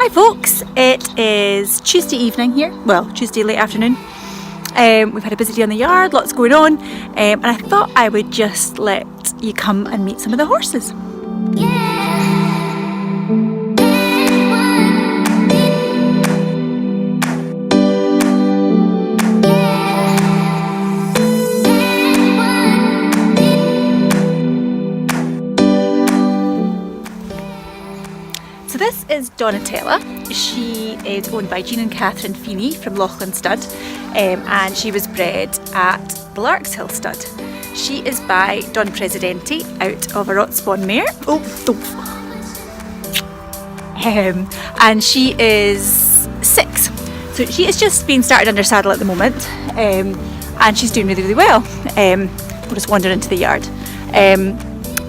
Hi folks, it is Tuesday evening here, well Tuesday late afternoon. We've had a busy day on the yard, lots going on, and I thought I would just let you come and meet some of the horses. So this is Donatella. She is owned by Jean and Catherine Feeney from Lachlan Stud, and she was bred at the Larkshill Stud. She is by Don Presidente out of a Rotspawn mare. And she is 6. So she is just being started under saddle at the moment, and she's doing really, really well. We'll just wander into the yard.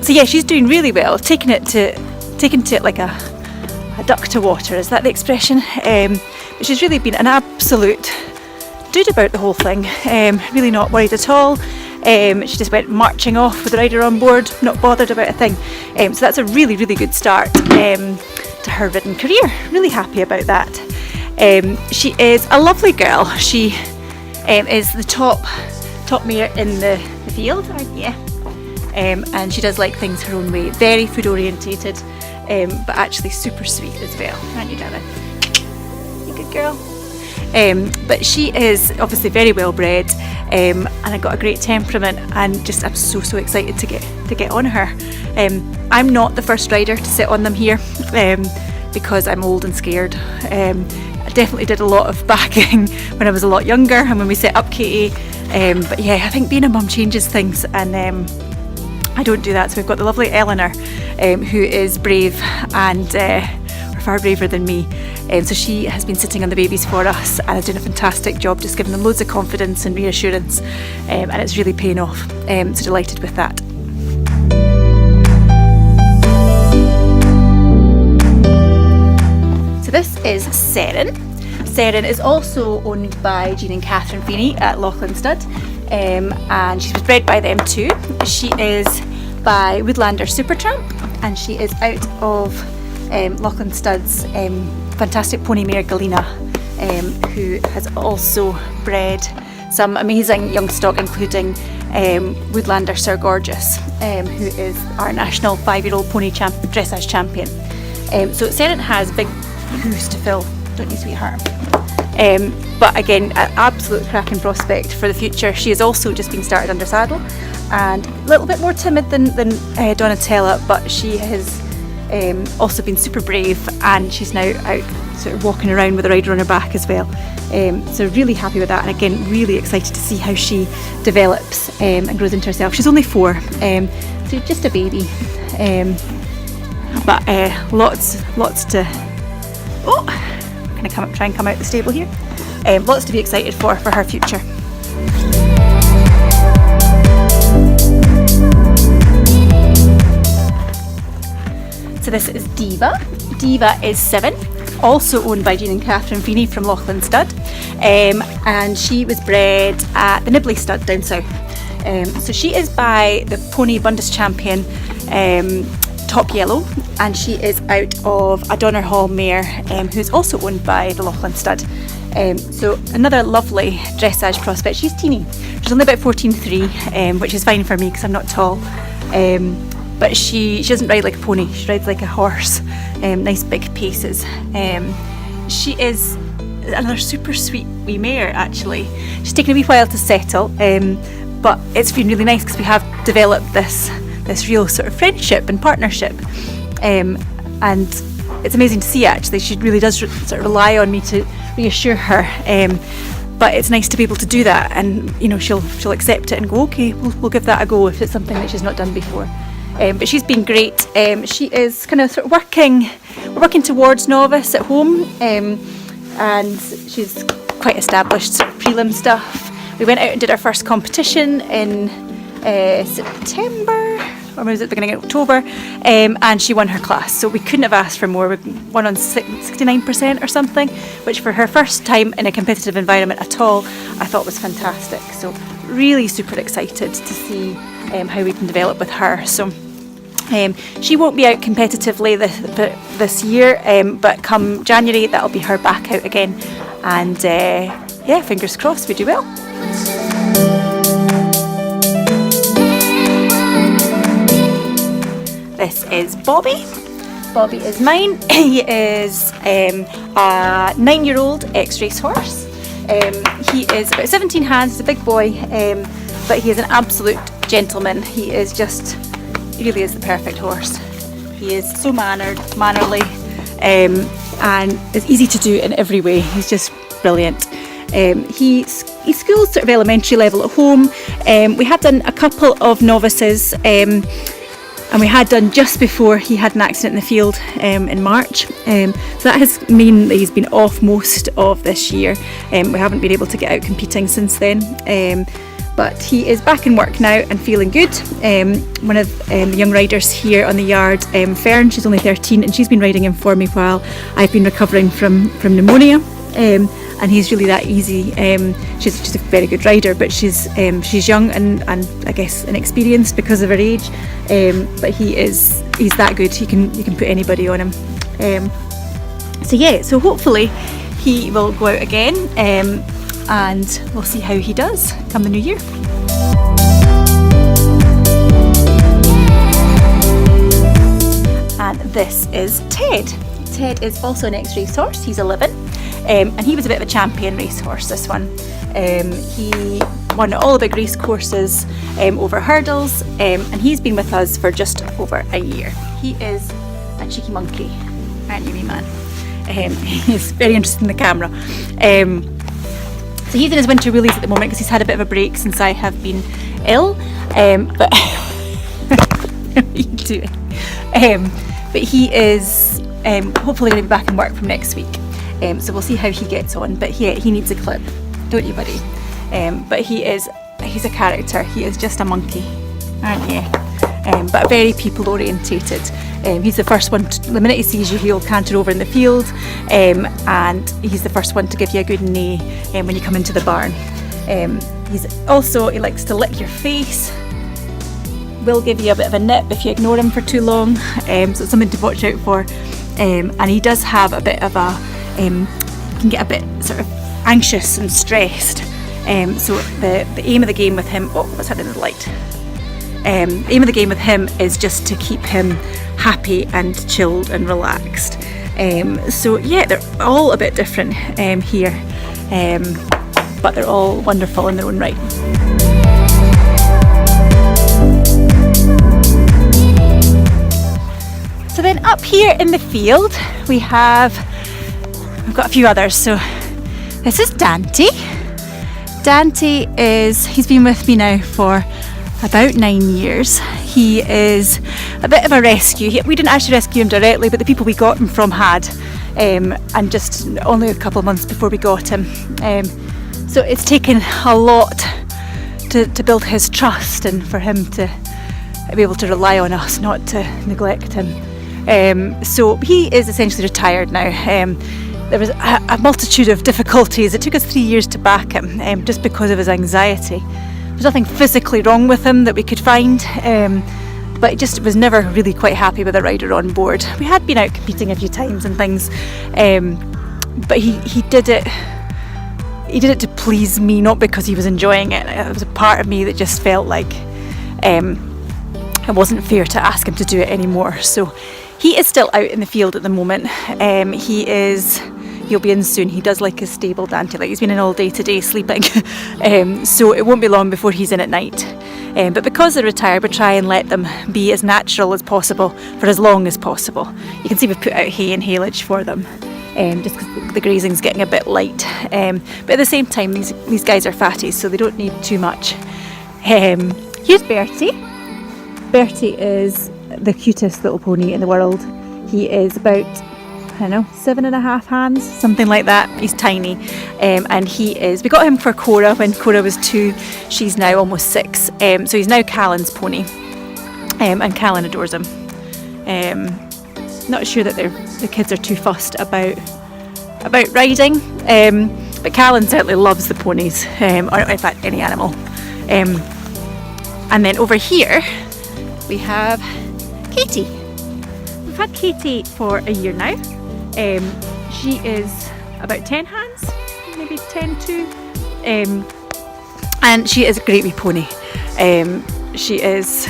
So yeah, she's doing really well. Taking to it like a duck to water, is that the expression? But she's really been an absolute dude about the whole thing, really not worried at all. She just went marching off with the rider on board, not bothered about a thing. So that's a really, really good start to her ridden career. Really happy about that. She is a lovely girl. She is the top mare in the field, yeah. And she does like things her own way, very food orientated. But actually super sweet as well, aren't you, Deva? You good girl? But she is obviously very well bred, and I got a great temperament, and I'm so excited to get on her. I'm not the first rider to sit on them here, because I'm old and scared. I definitely did a lot of backing when I was a lot younger and when we set up Katie. But yeah, I think being a mum changes things, and I don't do that. So we've got the lovely Eleanor, who is brave and far braver than me. So she has been sitting on the babies for us and is doing a fantastic job, just giving them loads of confidence and reassurance, and it's really paying off. So delighted with that. So this is Saturn. Saturn is also owned by Jean and Catherine Feeney at Lachlan Stud, and she was bred by them too. She is by Woodlander Supertramp, and she is out of Lachlan Stud's fantastic pony mare Galena, who has also bred some amazing young stock, including Woodlander Sir Gorgeous, who is our national 5-year-old pony dressage champion. So Saturn has big shoes to fill, don't you, sweetheart? But again, an absolute cracking prospect for the future. She has also just been started under saddle, and a little bit more timid than Donatella, but she has also been super brave, and she's now out sort of walking around with a rider on her back as well. So really happy with that, and again really excited to see how she develops and grows into herself. She's only 4, so just a baby, but lots to. Can I try and come out the stable here? Lots to be excited for her future. So this is Deva. Deva is 7, also owned by Jean and Catherine Feeney from Lachlan Stud, and she was bred at the Nibley Stud down south. So she is by the Pony Bundus Champion, Top Yellow, and she is out of a Donner Hall mare, who's also owned by the Lachlan Stud. So another lovely dressage prospect. She's teeny. She's only about 14.3, which is fine for me because I'm not tall. But she doesn't ride like a pony, she rides like a horse. Nice big paces. She is another super sweet wee mare actually. She's taken a wee while to settle, but it's been really nice because we have developed this real sort of friendship and partnership. And it's amazing to see actually. She really does sort of rely on me to reassure her. But it's nice to be able to do that, and you know, she'll accept it and go, okay, we'll give that a go if it's something that she's not done before. But she's been great. She is kind of sort of working towards novice at home, and she's quite established sort of prelim stuff. We went out and did our first competition in September, or was it the beginning of October, and she won her class, so we couldn't have asked for more. We won on 69% or something, which for her first time in a competitive environment at all, I thought was fantastic. So really super excited to see how we can develop with her. So She won't be out competitively this year, but come January that'll be her back out again, and yeah, fingers crossed we do well. This is Bobby. Bobby is mine. He is a 9-year-old ex-race horse. He is about 17 hands, he's a big boy, but he is an absolute gentleman. He really is the perfect horse. He is so mannerly, and is easy to do in every way. He's just brilliant. He schools sort of elementary level at home. We had done a couple of novices, and we had done just before he had an accident in the field in March. So that has meant that he's been off most of this year. We haven't been able to get out competing since then. But he is back in work now and feeling good. One of the young riders here on the yard, Fern, she's only 13, and she's been riding him for me while I've been recovering from pneumonia. And he's really that easy. She's a very good rider, but she's young and I guess inexperienced because of her age. But he's that good. You can put anybody on him. So hopefully he will go out again, and we'll see how he does come the new year. And this is Ted. Ted is also an ex-race horse. He's 11. And he was a bit of a champion racehorse, this one. He won all the big race courses over hurdles, and he's been with us for just over a year. He is a cheeky monkey, aren't you, wee man? He's very interested in the camera. So he's in his winter wheelies at the moment because he's had a bit of a break since I have been ill. But what are you doing? But he is hopefully going to be back in work from next week. So we'll see how he gets on. But he needs a clip, don't you, buddy? But he's a character. He is just a monkey, aren't you? But very people orientated. He's the first one the minute he sees you, he'll canter over in the field, and he's the first one to give you a good neigh when you come into the barn. He likes to lick your face, will give you a bit of a nip if you ignore him for too long, so it's something to watch out for. And he does have a bit of can get a bit sort of anxious and stressed. So the aim of the game with him, what's happening with the light? The aim of the game with him is just to keep him happy and chilled and relaxed. So yeah, they're all a bit different here, but they're all wonderful in their own right. So then up here in the field we've got a few others. So this is Dante. Dante he's been with me now for about 9 years. He is a bit of a rescue. We didn't actually rescue him directly, but the people we got him from had, and just only a couple of months before we got him. So it's taken a lot to build his trust and for him to be able to rely on us, not to neglect him. So he is essentially retired now. There was a multitude of difficulties. It took us 3 years to back him, just because of his anxiety. There's nothing physically wrong with him that we could find, but it just was never really quite happy with a rider on board. We had been out competing a few times and things, but he did it. He did it to please me, not because he was enjoying it. There was a part of me that just felt like it wasn't fair to ask him to do it anymore. So he is still out in the field at the moment. He'll be in soon. He does like his stable, Dante. Like, he's been in all day today sleeping. So it won't be long before he's in at night. But because they're retired, we try and let them be as natural as possible for as long as possible. You can see we've put out hay and haylage for them, just because the grazing's getting a bit light. But at the same time, these guys are fatties, so they don't need too much. Here's Bertie. Bertie is the cutest little pony in the world. He is about, 7.5 hands, something like that. He's tiny, and we got him for Cora when Cora was 2. She's now almost 6, so he's now Callan's pony, and Callan adores him. Not sure that the kids are too fussed about riding, but Callan certainly loves the ponies, or in fact any animal. And then over here we have Katie. We've had Katie for a year now. She is about 10 hands, maybe 10 too. And she is a great wee pony. She's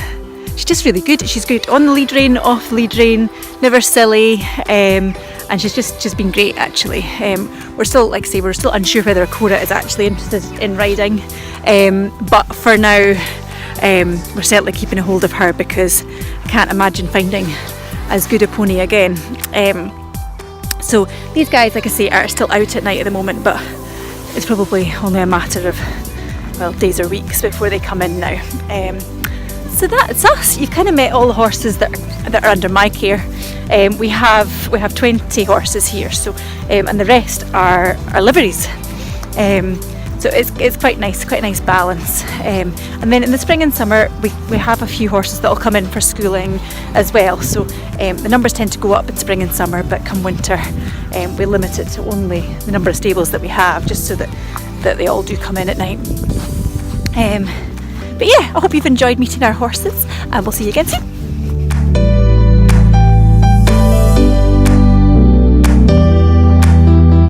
just really good. She's good on the lead rein, off the lead rein, never silly, and she's just been great actually. We're still, like I say, we're still unsure whether Cora is actually interested in riding, but for now we're certainly keeping a hold of her because I can't imagine finding as good a pony again. So these guys, like I say, are still out at night at the moment, but it's probably only a matter of, well, days or weeks before they come in now. So that's us. You've kind of met all the horses that are under my care. We have 20 horses here, so and the rest are liveries. So it's quite a nice balance. And then in the spring and summer we have a few horses that will come in for schooling as well. So the numbers tend to go up in spring and summer, but come winter we limit it to only the number of stables that we have, just so that they all do come in at night. But yeah, I hope you've enjoyed meeting our horses, and we'll see you again soon.